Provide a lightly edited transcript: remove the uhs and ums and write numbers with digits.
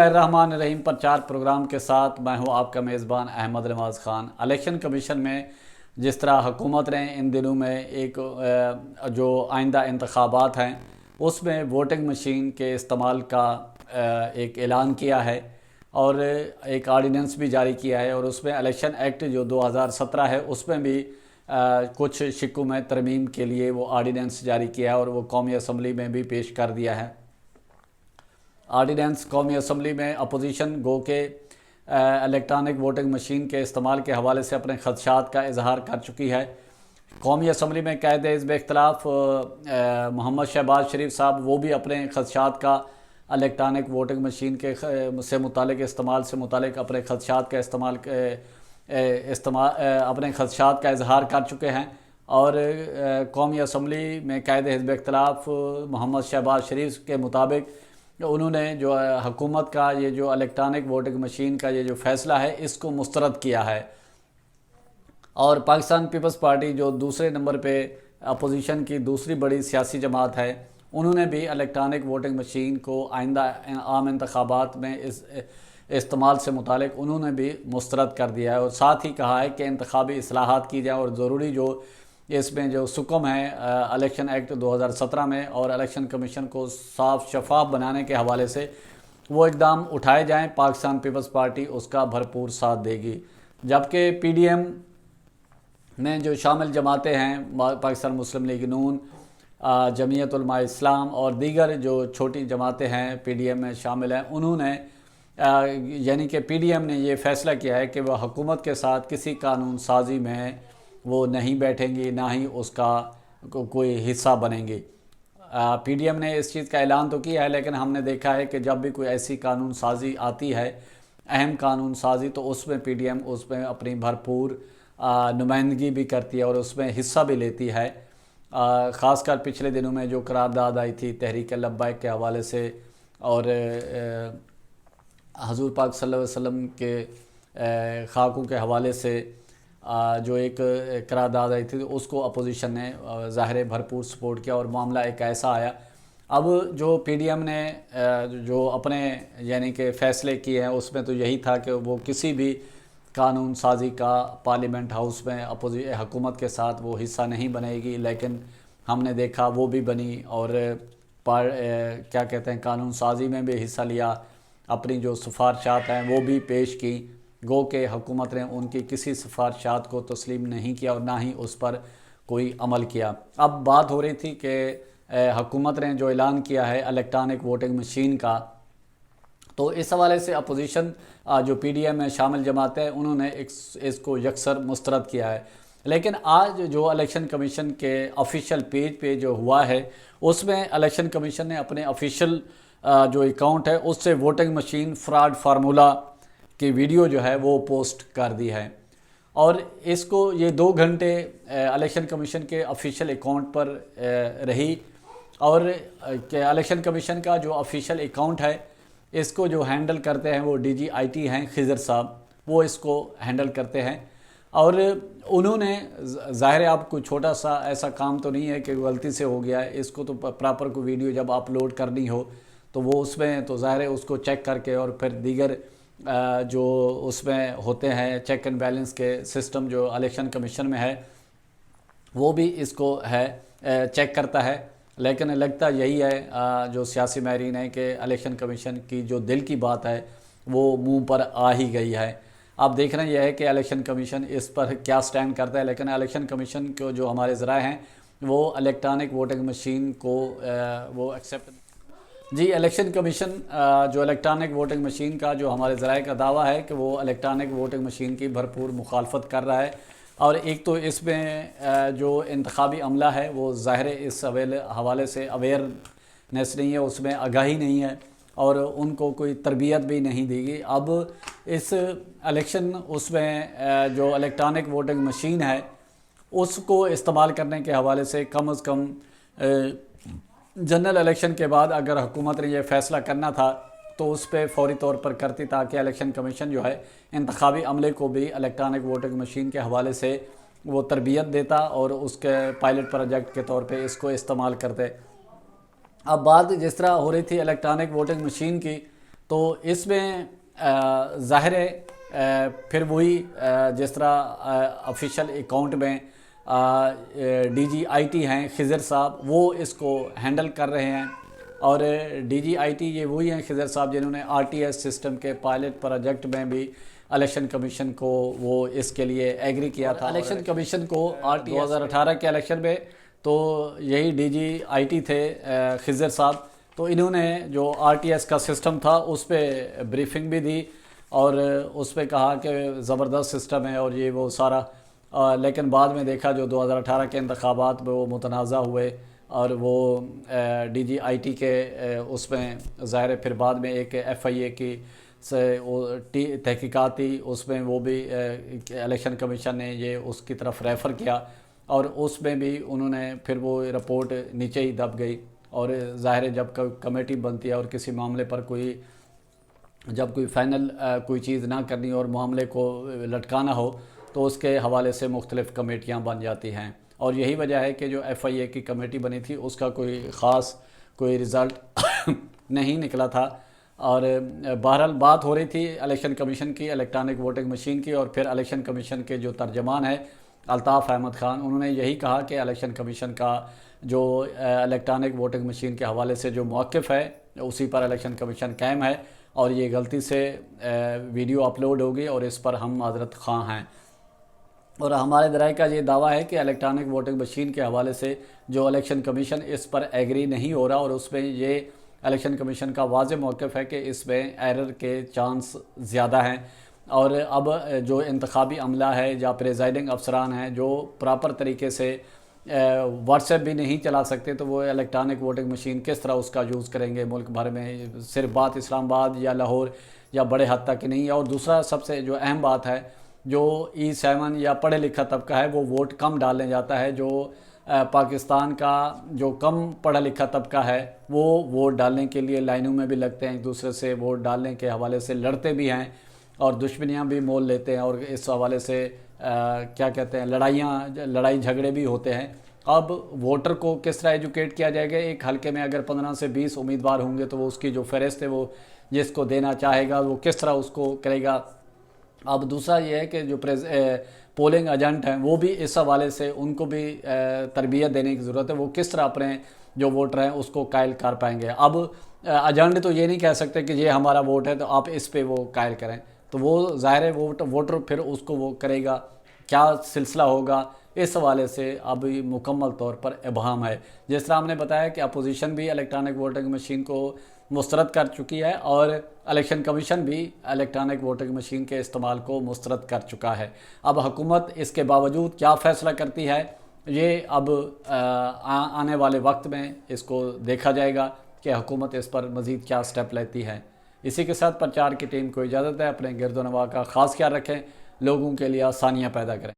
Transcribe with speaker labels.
Speaker 1: الرحمن الرحیم پرچار پروگرام کے ساتھ میں ہوں آپ کا میزبان احمد نواز خان۔ الیکشن کمیشن میں جس طرح حکومت نے ان دنوں میں ایک جو آئندہ انتخابات ہیں اس میں ووٹنگ مشین کے استعمال کا ایک اعلان کیا ہے اور ایک آرڈیننس بھی جاری کیا ہے، اور اس میں الیکشن ایکٹ جو 2017 ہے اس میں بھی کچھ شکوں میں ترمیم کے لیے وہ آرڈیننس جاری کیا ہے اور وہ قومی اسمبلی میں بھی پیش کر دیا ہے۔ آرڈیننس قومی اسمبلی میں اپوزیشن گو کے الیکٹرانک ووٹنگ مشین کے استعمال کے حوالے سے اپنے خدشات کا اظہار کر چکی ہے۔ قومی اسمبلی میں قائد حزب اختلاف محمد شہباز شریف صاحب وہ بھی اپنے خدشات کا الیکٹرانک ووٹنگ مشین کے سے متعلق استعمال سے متعلق اپنے خدشات کا اپنے خدشات کا اظہار کر چکے ہیں، اور قومی اسمبلی میں قائد حزب اختلاف محمد شہباز شریف کے مطابق انہوں نے جو حکومت کا یہ جو الیکٹرانک ووٹنگ مشین کا یہ جو فیصلہ ہے اس کو مسترد کیا ہے، اور پاکستان پیپلز پارٹی جو دوسرے نمبر پہ اپوزیشن کی دوسری بڑی سیاسی جماعت ہے، انہوں نے بھی الیکٹرانک ووٹنگ مشین کو آئندہ عام انتخابات میں استعمال سے متعلق انہوں نے بھی مسترد کر دیا ہے، اور ساتھ ہی کہا ہے کہ انتخابی اصلاحات کی جائیں اور ضروری جو اس میں جو سکم ہے الیکشن ایکٹ 2017 میں اور الیکشن کمیشن کو صاف شفاف بنانے کے حوالے سے وہ اقدام اٹھائے جائیں۔ پاکستان پیپلز پارٹی اس کا بھرپور ساتھ دے گی، جبکہ پی ڈی ایم میں جو شامل جماعتیں ہیں پاکستان مسلم لیگ نون، جمعیت علماء اسلام اور دیگر جو چھوٹی جماعتیں ہیں پی ڈی ایم میں شامل ہیں، انہوں نے یعنی کہ پی ڈی ایم نے یہ فیصلہ کیا ہے کہ وہ حکومت کے ساتھ کسی قانون سازی میں وہ نہیں بیٹھیں گی، نہ ہی اس کا کوئی حصہ بنیں گی۔ پی ڈی ایم نے اس چیز کا اعلان تو کیا ہے، لیکن ہم نے دیکھا ہے کہ جب بھی کوئی ایسی قانون سازی آتی ہے، اہم قانون سازی، تو اس میں پی ڈی ایم اس میں اپنی بھرپور نمائندگی بھی کرتی ہے اور اس میں حصہ بھی لیتی ہے۔ خاص کر پچھلے دنوں میں جو قرارداد آئی تھی تحریک لبیک کے حوالے سے اور حضور پاک صلی اللہ علیہ وسلم کے خاکوں کے حوالے سے جو ایک قرارداد آئی تھی، اس کو اپوزیشن نے ظاہر بھرپور سپورٹ کیا اور معاملہ ایک ایسا آیا۔ اب جو پی ڈی ایم نے جو اپنے یعنی کہ فیصلے کیے ہیں اس میں تو یہی تھا کہ وہ کسی بھی قانون سازی کا پارلیمنٹ ہاؤس میں حکومت کے ساتھ وہ حصہ نہیں بنے گی، لیکن ہم نے دیکھا وہ بھی بنی اور کیا کہتے ہیں قانون سازی میں بھی حصہ لیا، اپنی جو سفارشات ہیں وہ بھی پیش کی، گو کہ حکومت نے ان کی کسی سفارشات کو تسلیم نہیں کیا اور نہ ہی اس پر کوئی عمل کیا۔ اب بات ہو رہی تھی کہ حکومت نے جو اعلان کیا ہے الیکٹرانک ووٹنگ مشین کا، تو اس حوالے سے اپوزیشن جو پی ڈی ایم میں شامل جماعت ہے انہوں نے اس کو یکسر مسترد کیا ہے، لیکن آج جو الیکشن کمیشن کے آفیشیل پیج پہ جو ہوا ہے اس میں الیکشن کمیشن نے اپنے آفیشیل جو اکاؤنٹ ہے اس سے ووٹنگ مشین فراڈ فارمولا کی ویڈیو جو ہے وہ پوسٹ کر دی ہے، اور اس کو یہ 2 گھنٹے الیکشن کمیشن کے آفیشیل اکاؤنٹ پر رہی، اور کہ الیکشن کمیشن کا جو آفیشیل اکاؤنٹ ہے اس کو جو ہینڈل کرتے ہیں وہ ڈی جی آئی ٹی ہیں خضر صاحب، وہ اس کو ہینڈل کرتے ہیں، اور انہوں نے ظاہر آپ کوئی چھوٹا سا ایسا کام تو نہیں ہے کہ غلطی سے ہو گیا ہے، اس کو تو پراپر کوئی ویڈیو جب اپلوڈ کرنی ہو تو وہ اس میں تو ظاہر ہے اس کو چیک کر کے اور پھر دیگر جو اس میں ہوتے ہیں چیک اینڈ بیلنس کے سسٹم جو الیکشن کمیشن میں ہے وہ بھی اس کو ہے چیک کرتا ہے، لیکن لگتا یہی ہے جو سیاسی ماہرین ہیں کہ الیکشن کمیشن کی جو دل کی بات ہے وہ منہ پر آ ہی گئی ہے۔ اب دیکھنا یہ ہے کہ الیکشن کمیشن اس پر کیا سٹینڈ کرتا ہے، لیکن الیکشن کمیشن کو جو ہمارے ذرائع ہیں وہ الیکٹرانک ووٹنگ مشین کو وہ ایکسیپٹ جی الیکشن کمیشن جو الیکٹرانک ووٹنگ مشین کا جو ہمارے ذرائع کا دعویٰ ہے کہ وہ الیکٹرانک ووٹنگ مشین کی بھرپور مخالفت کر رہا ہے، اور ایک تو اس میں جو انتخابی عملہ ہے وہ ظاہر اس حوالے سے اویئرنیس نہیں ہے، اس میں آگاہی نہیں ہے اور ان کو کوئی تربیت بھی نہیں دی گئی۔ اب اس الیکشن اس میں جو الیکٹرانک ووٹنگ مشین ہے اس کو استعمال کرنے کے حوالے سے کم از کم جنرل الیکشن کے بعد اگر حکومت نے یہ فیصلہ کرنا تھا تو اس پہ فوری طور پر کرتی، تاکہ الیکشن کمیشن جو ہے انتخابی عملے کو بھی الیکٹرانک ووٹنگ مشین کے حوالے سے وہ تربیت دیتا اور اس کے پائلٹ پروجیکٹ کے طور پہ اس کو استعمال کرتے۔ اب بات جس طرح ہو رہی تھی الیکٹرانک ووٹنگ مشین کی، تو اس میں ظاہر ہے پھر وہی جس طرح آفیشیل اکاؤنٹ میں ڈی جی آئی ٹی ہیں خضر صاحب، وہ اس کو ہینڈل کر رہے ہیں، اور ڈی جی آئی ٹی یہ وہی ہیں خضر صاحب جنہوں نے آر ٹی ایس سسٹم کے پائلٹ پروجیکٹ میں بھی الیکشن کمیشن کو وہ اس کے لیے ایگری کیا تھا۔ الیکشن کمیشن کو 2018 کے الیکشن میں تو یہی ڈی جی آئی ٹی تھے خضر صاحب، تو انہوں نے جو آر ٹی ایس کا سسٹم تھا اس پہ بریفنگ بھی دی اور اس پہ کہا کہ زبردست سسٹم ہے اور یہ وہ سارا، لیکن بعد میں دیکھا جو 2018 کے انتخابات میں وہ متنازع ہوئے اور وہ ڈی جی آئی ٹی کے اس میں ظاہر پھر بعد میں ایک ایف آئی اے کی تحقیقات تھی، اس میں وہ بھی الیکشن کمیشن نے یہ اس کی طرف ریفر کیا اور اس میں بھی انہوں نے پھر وہ رپورٹ نیچے ہی دب گئی، اور ظاہر جب کمیٹی بنتی ہے اور کسی معاملے پر جب کوئی فائنل کوئی چیز نہ کرنی اور معاملے کو لٹکانا ہو تو اس کے حوالے سے مختلف کمیٹیاں بن جاتی ہیں، اور یہی وجہ ہے کہ جو ایف آئی اے کی کمیٹی بنی تھی اس کا کوئی خاص کوئی رزلٹ نہیں نکلا تھا۔ اور بہرحال بات ہو رہی تھی الیکشن کمیشن کی، الیکٹرانک ووٹنگ مشین کی، اور پھر الیکشن کمیشن کے جو ترجمان ہے الطاف احمد خان، انہوں نے یہی کہا کہ الیکشن کمیشن کا جو الیکٹرانک ووٹنگ مشین کے حوالے سے جو موقف ہے اسی پر الیکشن کمیشن قائم ہے، اور یہ غلطی سے ویڈیو اپلوڈ ہوگی اور اس پر ہم معذرت خواہ ہیں۔ اور ہمارے ذرائع کا یہ دعویٰ ہے کہ الیکٹرانک ووٹنگ مشین کے حوالے سے جو الیکشن کمیشن اس پر ایگری نہیں ہو رہا، اور اس میں یہ الیکشن کمیشن کا واضح موقف ہے کہ اس میں ایرر کے چانس زیادہ ہیں، اور اب جو انتخابی عملہ ہے یا پریزائڈنگ افسران ہیں جو پراپر طریقے سے واٹس ایپ بھی نہیں چلا سکتے، تو وہ الیکٹرانک ووٹنگ مشین کس طرح اس کا یوز کریں گے ملک بھر میں؟ صرف بات اسلام آباد یا لاہور یا بڑے حد تک نہیں ہے۔ اور دوسرا سب سے جو اہم بات ہے، جو E7 یا پڑھے لکھا طبقہ ہے وہ ووٹ کم ڈالنے جاتا ہے، جو پاکستان کا جو کم پڑھا لکھا طبقہ ہے وہ ووٹ ڈالنے کے لیے لائنوں میں بھی لگتے ہیں، ایک دوسرے سے ووٹ ڈالنے کے حوالے سے لڑتے بھی ہیں اور دشمنیاں بھی مول لیتے ہیں، اور اس حوالے سے کیا کہتے ہیں لڑائی جھگڑے بھی ہوتے ہیں۔ اب ووٹر کو کس طرح ایجوکیٹ کیا جائے گا؟ ایک حلقے میں اگر 15 سے 20 امیدوار ہوں گے تو وہ اس کی جو فہرست ہے وہ جس کو دینا چاہے گا وہ کس طرح اس کو کرے گا۔ اب دوسرا یہ ہے کہ جو پولنگ ایجنٹ ہیں وہ بھی اس حوالے سے ان کو بھی تربیت دینے کی ضرورت ہے، وہ کس طرح اپنے جو ووٹر ہیں اس کو قائل کر پائیں گے۔ اب ایجنٹ تو یہ نہیں کہہ سکتے کہ یہ ہمارا ووٹ ہے تو آپ اس پہ وہ قائل کریں، تو وہ ظاہر ہے ووٹر پھر اس کو وہ کرے گا، کیا سلسلہ ہوگا اس حوالے سے اب مکمل طور پر ابہام ہے۔ جس طرح ہم نے بتایا کہ اپوزیشن بھی الیکٹرانک ووٹنگ مشین کو مسترد کر چکی ہے اور الیکشن کمیشن بھی الیکٹرانک ووٹنگ مشین کے استعمال کو مسترد کر چکا ہے۔ اب حکومت اس کے باوجود کیا فیصلہ کرتی ہے یہ اب آنے والے وقت میں اس کو دیکھا جائے گا کہ حکومت اس پر مزید کیا سٹیپ لیتی ہے۔ اسی کے ساتھ پرچار کی ٹیم کو اجازت ہے، اپنے گرد و نواح کا خاص خیال رکھیں، لوگوں کے لیے آسانیاں پیدا کریں۔